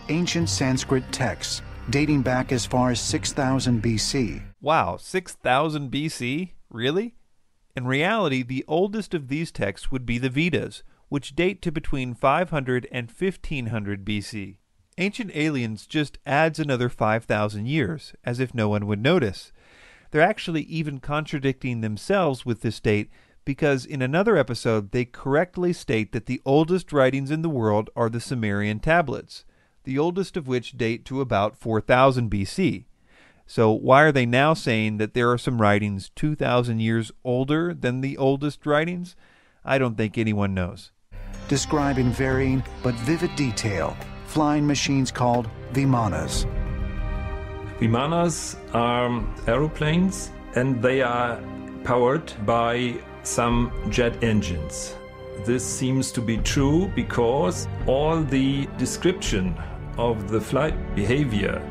ancient Sanskrit texts dating back as far as 6000 BC. Wow, 6000 BC? Really? In reality, the oldest of these texts would be the Vedas, which date to between 500 and 1500 BC. Ancient Aliens just adds another 5,000 years, as if no one would notice. They're actually even contradicting themselves with this date, because in another episode they correctly state that the oldest writings in the world are the Sumerian tablets, the oldest of which date to about 4000 BC. So why are they now saying that there are some writings 2,000 years older than the oldest writings? I don't think anyone knows. Describe in varying but vivid detail flying machines called Vimanas. Vimanas are aeroplanes, and they are powered by some jet engines. This seems to be true because all the description of the flight behavior,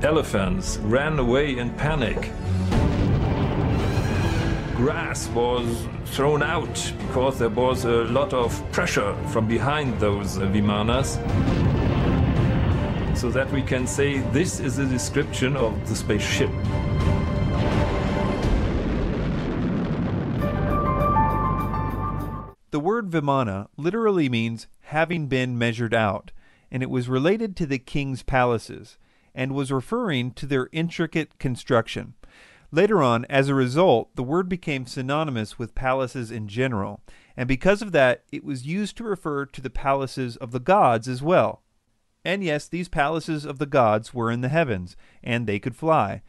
elephants ran away in panic. Grass was thrown out because there was a lot of pressure from behind those Vimanas. So that we can say this is a description of the spaceship. The word Vimana literally means having been measured out, and it was related to the king's palaces, and was referring to their intricate construction. Later on, as a result, the word became synonymous with palaces in general, and because of that, it was used to refer to the palaces of the gods as well. And yes, these palaces of the gods were in the heavens, and they could fly.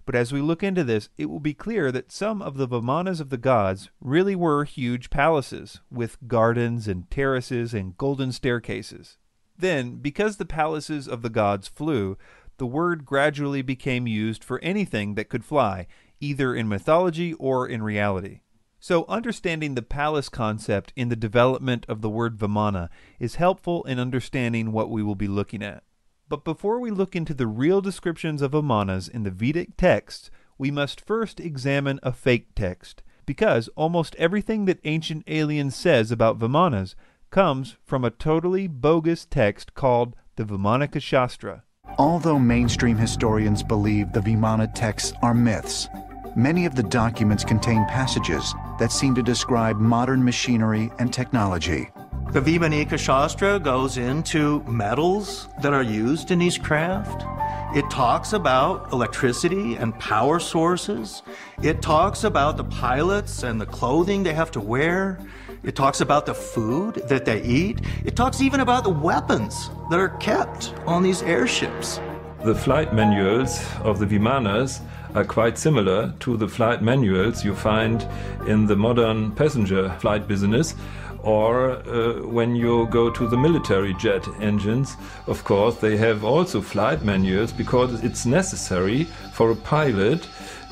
But as we look into this, it will be clear that some of the Vimanas of the gods really were huge palaces, with gardens and terraces and golden staircases. Then, because the palaces of the gods flew, the word gradually became used for anything that could fly, either in mythology or in reality. So understanding the palace concept in the development of the word Vimana is helpful in understanding what we will be looking at. But before we look into the real descriptions of Vimanas in the Vedic texts, we must first examine a fake text, because almost everything that Ancient Aliens says about Vimanas comes from a totally bogus text called the Vimanaka Shastra. Although mainstream historians believe the Vimana texts are myths, many of the documents contain passages that seem to describe modern machinery and technology. The Vimanaka Shastra goes into metals that are used in these craft. It talks about electricity and power sources. It talks about the pilots and the clothing they have to wear. It talks about the food that they eat. It talks even about the weapons that are kept on these airships. The flight manuals of the Vimanas are quite similar to the flight manuals you find in the modern passenger flight business, or when you go to the military jet engines. Of course, they have also flight manuals because it's necessary for a pilot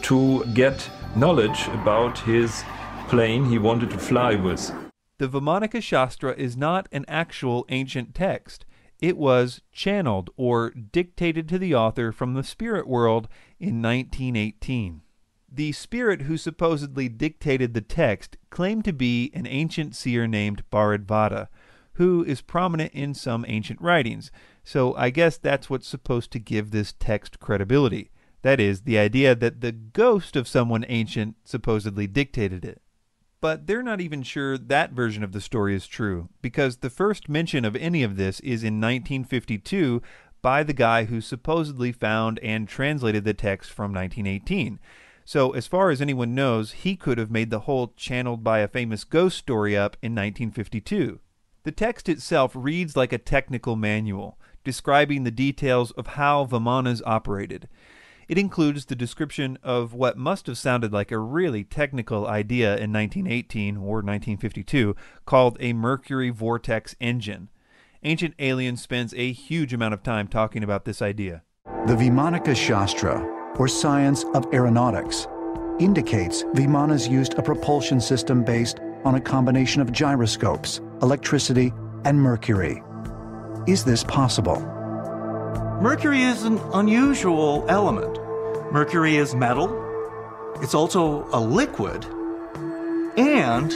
to get knowledge about his plane he wanted to fly with. The Vimanaka Shastra is not an actual ancient text. It was channeled or dictated to the author from the spirit world in 1918. The spirit who supposedly dictated the text claimed to be an ancient seer named Bharadvata, who is prominent in some ancient writings, so I guess that's what's supposed to give this text credibility. That is, the idea that the ghost of someone ancient supposedly dictated it. But they're not even sure that version of the story is true, because the first mention of any of this is in 1952 by the guy who supposedly found and translated the text from 1918. So as far as anyone knows, he could have made the whole channeled by a famous ghost story up in 1952. The text itself reads like a technical manual, describing the details of how Vimanas operated. It includes the description of what must have sounded like a really technical idea in 1918 or 1952 called a mercury vortex engine. Ancient Aliens spends a huge amount of time talking about this idea. The Vimanaka Shastra, or science of aeronautics, indicates Vimanas used a propulsion system based on a combination of gyroscopes, electricity, and mercury. Is this possible? Mercury is an unusual element. Mercury is metal. It's also a liquid and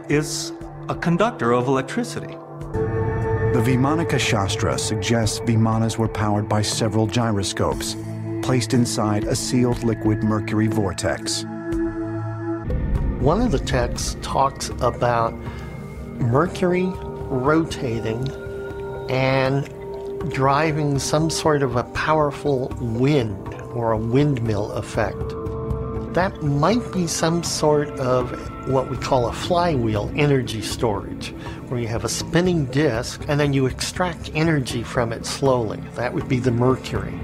is a conductor of electricity. The Vimanaka Shastra suggests Vimanas were powered by several gyroscopes, placed inside a sealed liquid mercury vortex. One of the texts talks about Mercury rotating and driving some sort of a powerful wind or a windmill effect. That might be some sort of what we call a flywheel energy storage, where you have a spinning disk and then you extract energy from it slowly. That would be the mercury.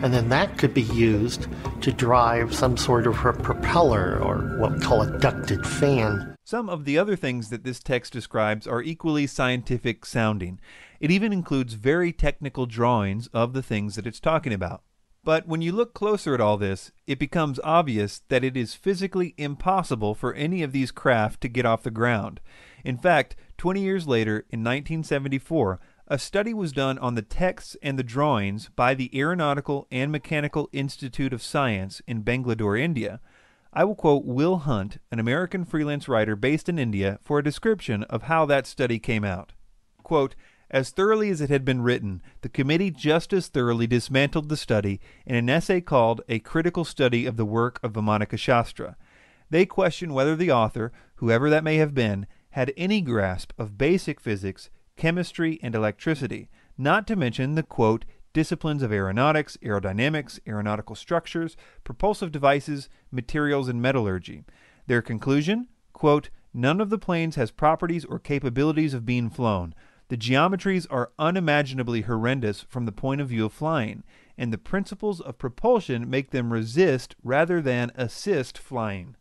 And then that could be used to drive some sort of a propeller or what we call a ducted fan. Some of the other things that this text describes are equally scientific sounding. It even includes very technical drawings of the things that it's talking about. But when you look closer at all this, it becomes obvious that it is physically impossible for any of these craft to get off the ground. In fact, 20 years later, in 1974, a study was done on the texts and the drawings by the Aeronautical and Mechanical Institute of Science in Bangalore, India. I will quote Will Hunt, an American freelance writer based in India, for a description of how that study came out. Quote, "As thoroughly as it had been written, the committee just as thoroughly dismantled the study in an essay called A Critical Study of the Work of Vimanaka Shastra. They question whether the author, whoever that may have been, had any grasp of basic physics, chemistry, and electricity, not to mention the, quote, disciplines of aeronautics, aerodynamics, aeronautical structures, propulsive devices, materials, and metallurgy. Their conclusion, quote, none of the planes has properties or capabilities of being flown. The geometries are unimaginably horrendous from the point of view of flying, and the principles of propulsion make them resist rather than assist flying."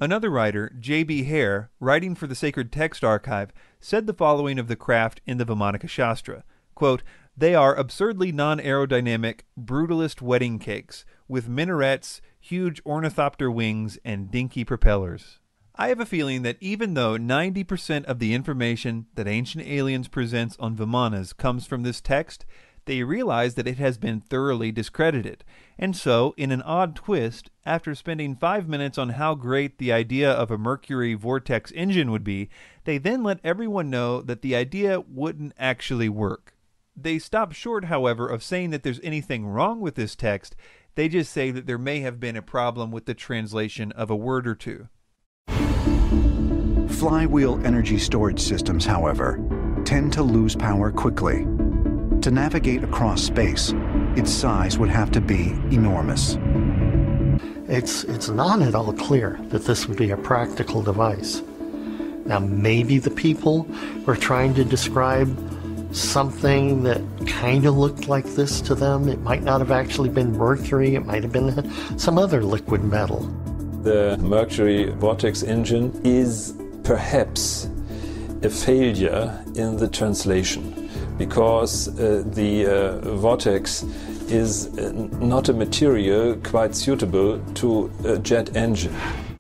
Another writer, J.B. Hare, writing for the Sacred Text Archive, said the following of the craft in the Vimanaka Shastra, quote, "They are absurdly non-aerodynamic, brutalist wedding cakes, with minarets, huge ornithopter wings, and dinky propellers." I have a feeling that even though 90% of the information that Ancient Aliens presents on Vimanas comes from this text, they realize that it has been thoroughly discredited. And so, in an odd twist, after spending 5 minutes on how great the idea of a mercury vortex engine would be, they then let everyone know that the idea wouldn't actually work. They stop short, however, of saying that there's anything wrong with this text. They just say that there may have been a problem with the translation of a word or two. Flywheel energy storage systems, however, tend to lose power quickly. To navigate across space, its size would have to be enormous. It's not at all clear that this would be a practical device. Now, maybe the people were trying to describe something that kind of looked like this to them. It might not have actually been mercury. It might have been some other liquid metal. The mercury vortex engine is perhaps a failure in the translation, because the vortex is not a material quite suitable to a jet engine.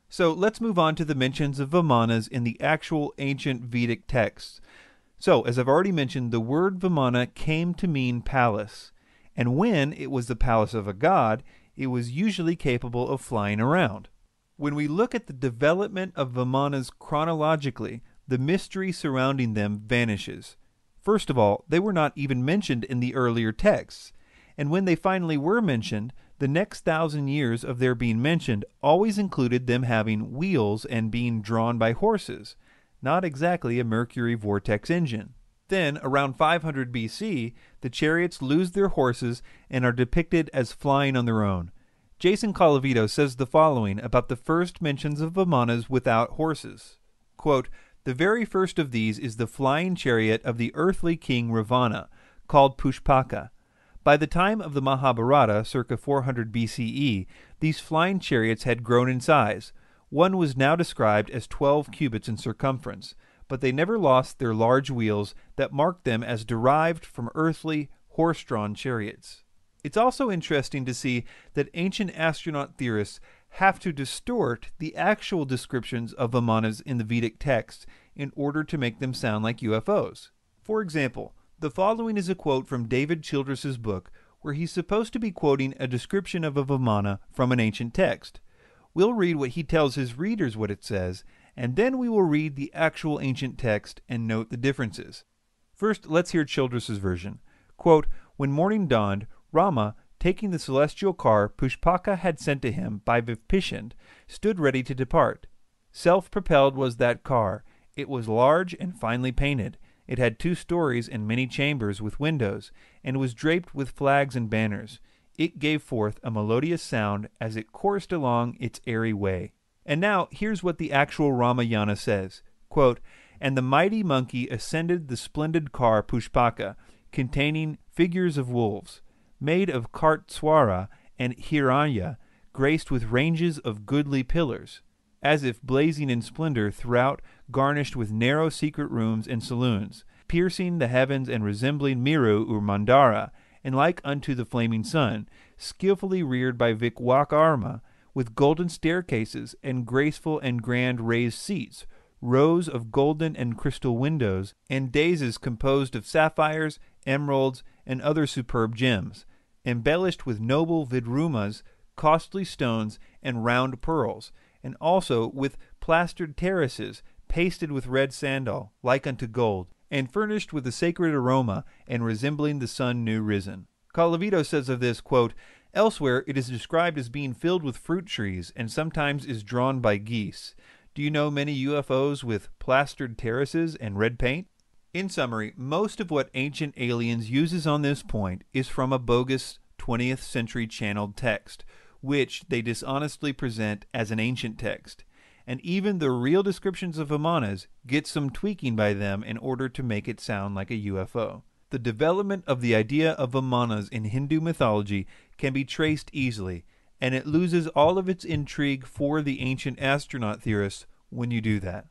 So let's move on to the mentions of Vimanas in the actual ancient Vedic texts. So, as I've already mentioned, the word Vimana came to mean palace, and when it was the palace of a god, it was usually capable of flying around. When we look at the development of Vimanas chronologically, the mystery surrounding them vanishes. First of all, they were not even mentioned in the earlier texts, and when they finally were mentioned, the next 1,000 years of their being mentioned always included them having wheels and being drawn by horses, not exactly a mercury vortex engine. Then, around 500 BC, the chariots lose their horses and are depicted as flying on their own. Jason Colavito says the following about the first mentions of Vimanas without horses. Quote, "The very first of these is the flying chariot of the earthly king Ravana, called Pushpaka. By the time of the Mahabharata, circa 400 BCE, these flying chariots had grown in size. One was now described as 12 cubits in circumference, but they never lost their large wheels that marked them as derived from earthly, horse-drawn chariots." It's also interesting to see that ancient astronaut theorists have to distort the actual descriptions of Vimanas in the Vedic texts in order to make them sound like UFOs. For example, the following is a quote from David Childress's book, where he's supposed to be quoting a description of a Vimana from an ancient text. We'll read what he tells his readers what it says, and then we will read the actual ancient text and note the differences. First, let's hear Childress's version. Quote, "When morning dawned, Rama, taking the celestial car Pushpaka had sent to him by Vimanele, stood ready to depart. Self-propelled was that car. It was large and finely painted. It had 2 stories and many chambers with windows, and was draped with flags and banners. It gave forth a melodious sound as it coursed along its airy way." And now, here's what the actual Ramayana says. Quote, "And the mighty monkey ascended the splendid car Pushpaka, containing figures of wolves, made of Kartswara and Hiranya, graced with ranges of goodly pillars, as if blazing in splendor throughout, garnished with narrow secret rooms and saloons, piercing the heavens and resembling Miru or Mandara, and like unto the flaming sun, skillfully reared by Vikwakarma, with golden staircases and graceful and grand raised seats, rows of golden and crystal windows, and daises composed of sapphires, emeralds, and other superb gems, embellished with noble vidrumas, costly stones, and round pearls, and also with plastered terraces, pasted with red sandal, like unto gold, and furnished with a sacred aroma, and resembling the sun new risen." Colavito says of this, quote, "Elsewhere it is described as being filled with fruit trees, and sometimes is drawn by geese. Do you know many UFOs with plastered terraces and red paint?" In summary, most of what Ancient Aliens uses on this point is from a bogus 20th century channeled text, which they dishonestly present as an ancient text. And even the real descriptions of Vimanas get some tweaking by them in order to make it sound like a UFO. The development of the idea of Vimanas in Hindu mythology can be traced easily, and it loses all of its intrigue for the ancient astronaut theorists when you do that.